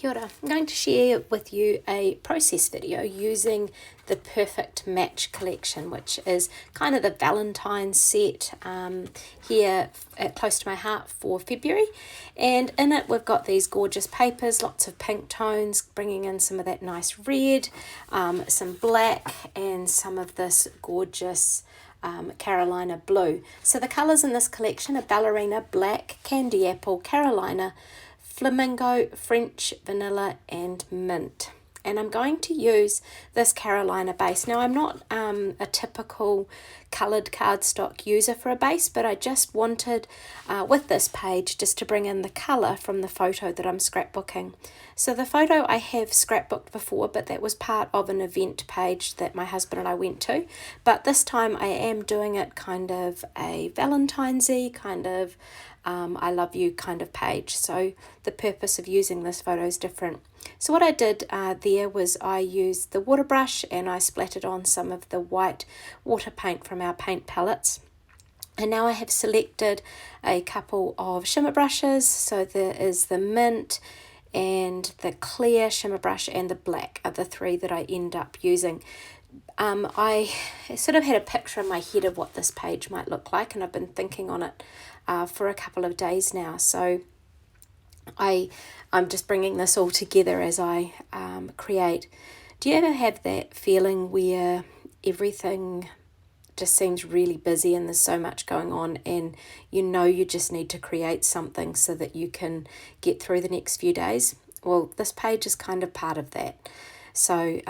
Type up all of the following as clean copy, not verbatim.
Kia ora. I'm going to share with you a process video using the Perfect Match collection, which is kind of the Valentine's set here at Close to My Heart for February. And in it we've got these gorgeous papers, lots of pink tones, bringing in some of that nice red, some black, and some of this gorgeous Carolina blue. So the colours in this collection are Ballerina, Black, Candy Apple, Carolina, Flamingo, French Vanilla, and Mint. And I'm going to use this Carolina base. Now I'm not a typical coloured cardstock user for a base, but I just wanted with this page just to bring in the colour from the photo that I'm scrapbooking. So the photo I have scrapbooked before, but that was part of an event page that my husband and I went to. But this time I am doing it kind of a Valentine's-y, kind of I love you kind of page. So the purpose of using this photo is different. So what I did there was I used the water brush and I splattered on some of the white water paint from our paint palettes. And now I have selected a couple of shimmer brushes. So there is the mint and the clear shimmer brush and the black are the three that I end up using. I sort of had a picture in my head of what this page might look like, and I've been thinking on it for a couple of days now. So I'm just bringing this all together as I create. Do you ever have that feeling where everything just seems really busy and there's so much going on, and you know you just need to create something so that you can get through the next few days? Well, this page is kind of part of that. So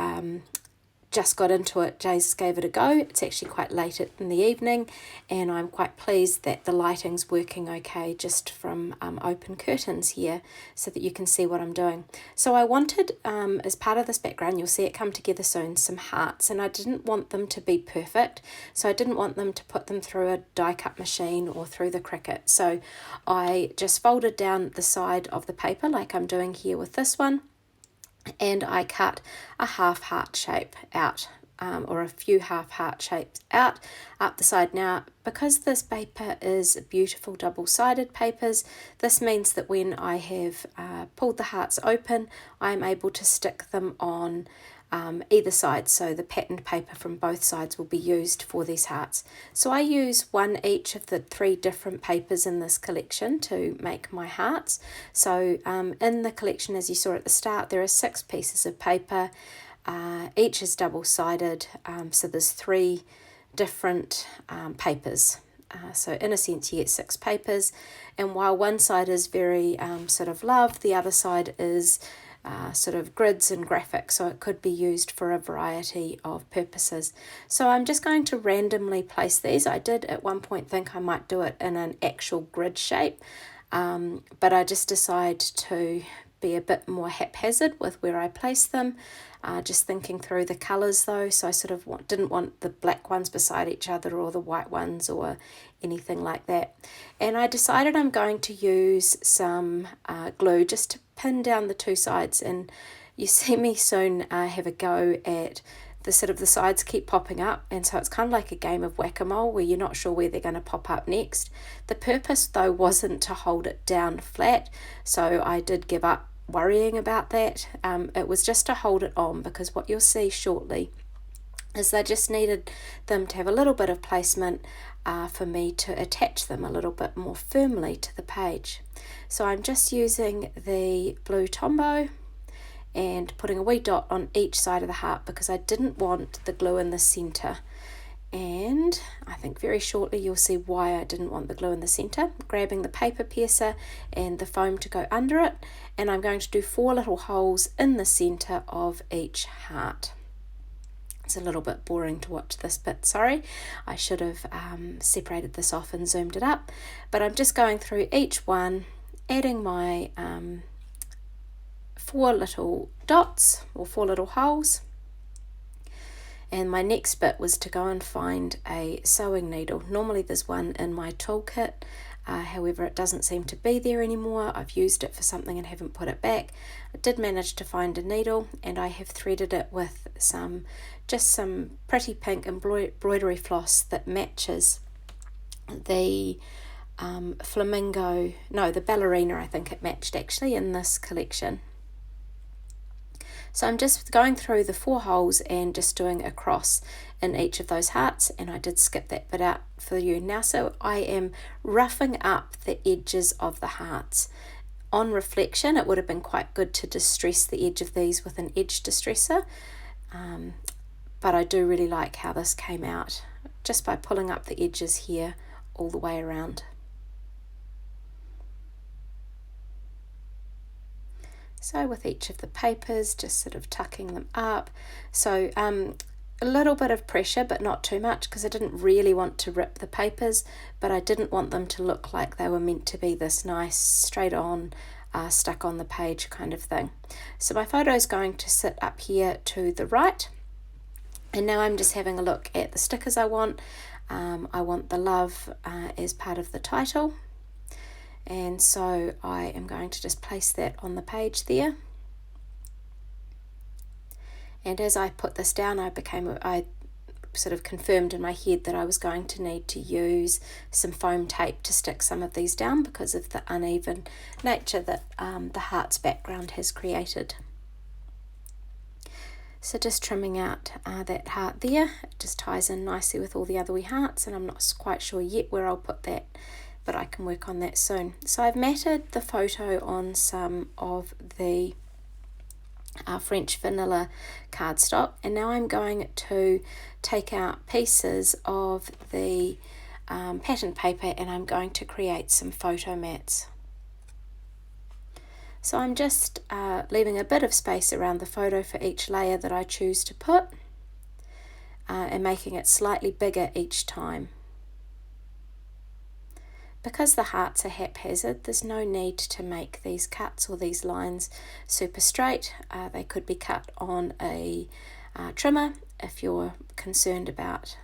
just got into it, Jace gave it a go. It's actually quite late in the evening, and I'm quite pleased that the lighting's working okay just from open curtains here so that you can see what I'm doing. So I wanted, as part of this background, you'll see it come together soon, some hearts, and I didn't want them to be perfect, so I didn't want them to put them through a die cut machine or through the Cricut. So I just folded down the side of the paper like I'm doing here with this one, and I cut a half heart shape out, or a few half heart shapes out up the side. Now, because this paper is beautiful double-sided papers, this means that when I have pulled the hearts open, I'm able to stick them on either side, so the patterned paper from both sides will be used for these hearts. So I use one each of the three different papers in this collection to make my hearts. So in the collection, as you saw at the start, there are 6 pieces of paper. Each is double-sided, so there's 3 different papers. So in a sense you get 6 papers, and while one side is very sort of love, the other side is sort of grids and graphics, so it could be used for a variety of purposes. So I'm just going to randomly place these. I did at one point think I might do it in an actual grid shape, but I just decided to be a bit more haphazard with where I place them, just thinking through the colours though, so I sort of didn't want the black ones beside each other or the white ones or anything like that. And I decided I'm going to use some glue just to pin down the 2 sides, and you see me soon have a go at the sides keep popping up, and so it's kind of like a game of whack-a-mole where you're not sure where they're going to pop up next. The purpose though wasn't to hold it down flat, so I did give up worrying about that. It was just to hold it on, because what you'll see shortly is I just needed them to have a little bit of placement for me to attach them a little bit more firmly to the page. So I'm just using the blue Tombow and putting a wee dot on each side of the heart because I didn't want the glue in the centre. And I think very shortly you'll see why I didn't want the glue in the centre. Grabbing the paper piercer and the foam to go under it, and I'm going to do 4 little holes in the centre of each heart. It's a little bit boring to watch this bit, sorry. I should have separated this off and zoomed it up, but I'm just going through each one, adding my 4 little dots or 4 little holes. And my next bit was to go and find a sewing needle. Normally there's one in my toolkit, however it doesn't seem to be there anymore. I've used it for something and haven't put it back. I did manage to find a needle, and I have threaded it with just some pretty pink embroidery floss that matches the the ballerina, I think it matched actually in this collection. So I'm just going through the 4 holes and just doing a cross in each of those hearts, and I did skip that bit out for you now. So I am roughing up the edges of the hearts. On reflection, it would have been quite good to distress the edge of these with an edge distressor, but I do really like how this came out just by pulling up the edges here all the way around. So with each of the papers, just sort of tucking them up. So a little bit of pressure, but not too much, because I didn't really want to rip the papers, but I didn't want them to look like they were meant to be this nice straight on stuck on the page kind of thing. So my photo is going to sit up here to the right, and now I'm just having a look at the stickers I want. I want the love as part of the title, and so I am going to just place that on the page there. And as I put this down, I sort of confirmed in my head that I was going to need to use some foam tape to stick some of these down because of the uneven nature that the heart's background has created. So just trimming out that heart there, it just ties in nicely with all the other wee hearts, and I'm not quite sure yet where I'll put that, but I can work on that soon. So I've matted the photo on some of the French vanilla cardstock, and now I'm going to take out pieces of the pattern paper, and I'm going to create some photo mats. So I'm just leaving a bit of space around the photo for each layer that I choose to put, and making it slightly bigger each time. Because the hearts are haphazard, there's no need to make these cuts or these lines super straight. They could be cut on a trimmer if you're concerned about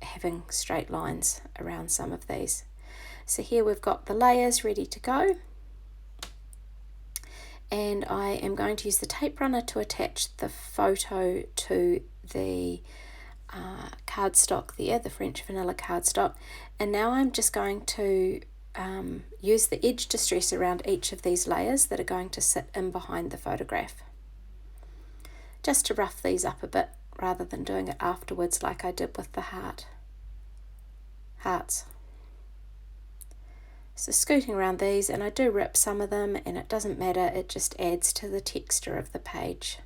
having straight lines around some of these. So here we've got the layers ready to go, and I am going to use the tape runner to attach the photo to the cardstock there, the French vanilla cardstock, and now I'm just going to use the edge distress around each of these layers that are going to sit in behind the photograph, just to rough these up a bit rather than doing it afterwards like I did with the hearts. So scooting around these, and I do rip some of them, and it doesn't matter, it just adds to the texture of the page.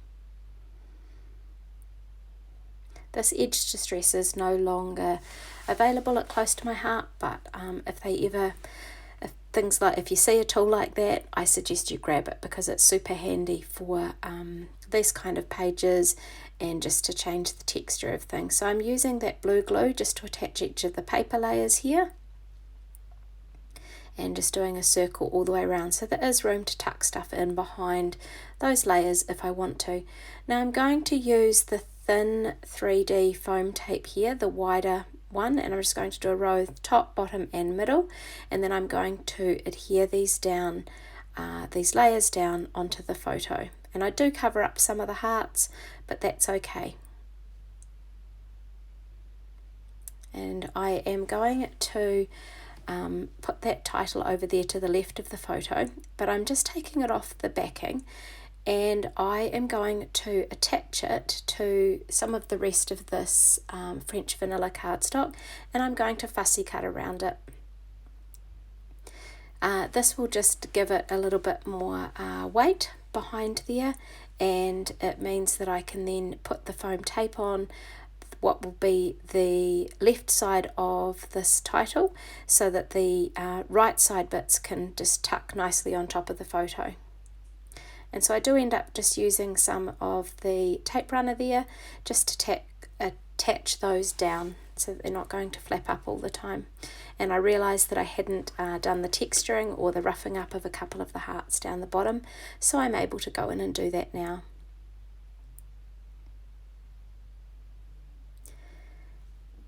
This edge distress is no longer available at Close to My Heart, but if you see a tool like that, I suggest you grab it because it's super handy for these kind of pages and just to change the texture of things. So I'm using that blue glue just to attach each of the paper layers here, and just doing a circle all the way around, so there is room to tuck stuff in behind those layers if I want to. Now I'm going to use the thin 3D foam tape here, the wider one, and I'm just going to do a row top, bottom and middle, and then I'm going to adhere these down, these layers down onto the photo. And I do cover up some of the hearts, but that's okay. And I am going to put that title over there to the left of the photo, but I'm just taking it off the backing, and I am going to attach it to some of the rest of this French vanilla cardstock, and I'm going to fussy cut around it. This will just give it a little bit more weight behind there, and it means that I can then put the foam tape on what will be the left side of this title, so that the right side bits can just tuck nicely on top of the photo. And so I do end up just using some of the tape runner there just to attach those down so that they're not going to flap up all the time. And I realised that I hadn't done the texturing or the roughing up of a couple of the hearts down the bottom, so I'm able to go in and do that now.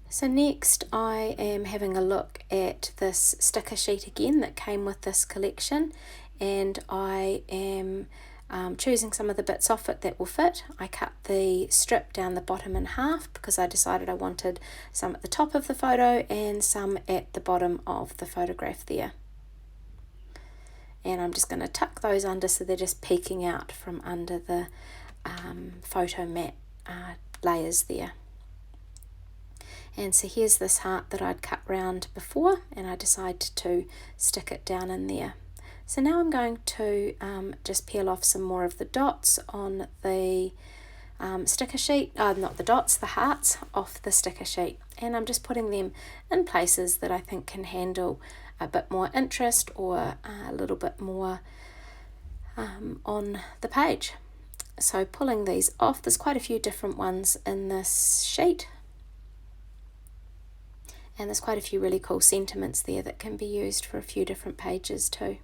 So next I am having a look at this sticker sheet again that came with this collection, and I am choosing some of the bits off it that will fit. I cut the strip down the bottom in half because I decided I wanted some at the top of the photo and some at the bottom of the photograph there. And I'm just going to tuck those under so they're just peeking out from under the photo mat layers there. And so here's this heart that I'd cut round before, and I decided to stick it down in there. So now I'm going to just peel off some more of the dots on the sticker sheet, not the dots, the hearts off the sticker sheet, and I'm just putting them in places that I think can handle a bit more interest or a little bit more on the page. So pulling these off, there's quite a few different ones in this sheet, and there's quite a few really cool sentiments there that can be used for a few different pages too.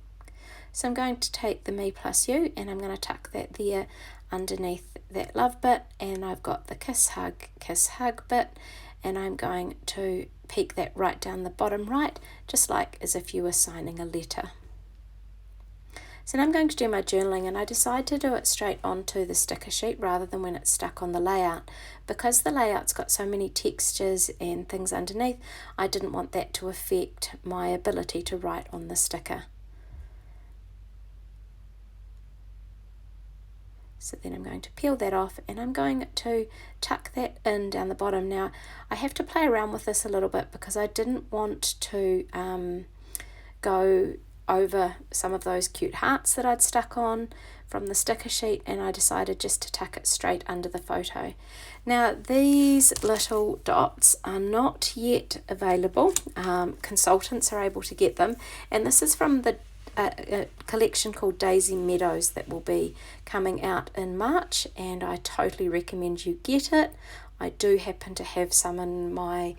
So I'm going to take the Me Plus You and I'm going to tuck that there underneath that love bit, and I've got the kiss hug bit, and I'm going to peek that right down the bottom right, just like as if you were signing a letter. So now I'm going to do my journaling, and I decided to do it straight onto the sticker sheet rather than when it's stuck on the layout. Because the layout's got so many textures and things underneath, I didn't want that to affect my ability to write on the sticker. So then I'm going to peel that off, and I'm going to tuck that in down the bottom. Now I have to play around with this a little bit because I didn't want to go over some of those cute hearts that I'd stuck on from the sticker sheet, and I decided just to tuck it straight under the photo. Now these little dots are not yet available. Consultants are able to get them, and this is from the a collection called Daisy Meadows that will be coming out in March, and I totally recommend you get it. I do happen to have some in my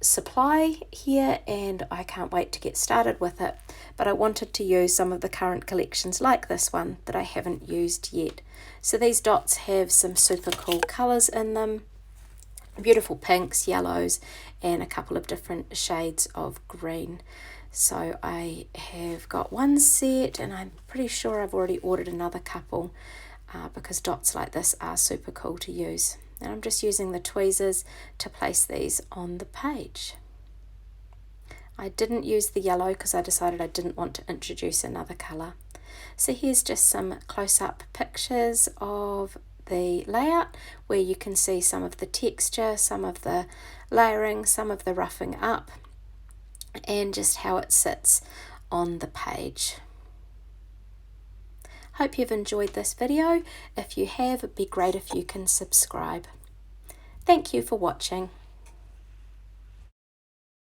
supply here, and I can't wait to get started with it, but I wanted to use some of the current collections like this one that I haven't used yet. So these dots have some super cool colours in them, beautiful pinks, yellows, and a couple of different shades of green. So I have got one set, and I'm pretty sure I've already ordered another couple because dots like this are super cool to use. And I'm just using the tweezers to place these on the page. I didn't use the yellow because I decided I didn't want to introduce another colour. So here's just some close-up pictures of the layout where you can see some of the texture, some of the layering, some of the roughing up, and just how it sits on the page. Hope you've enjoyed this video. If you have, it'd be great if you can subscribe. Thank you for watching.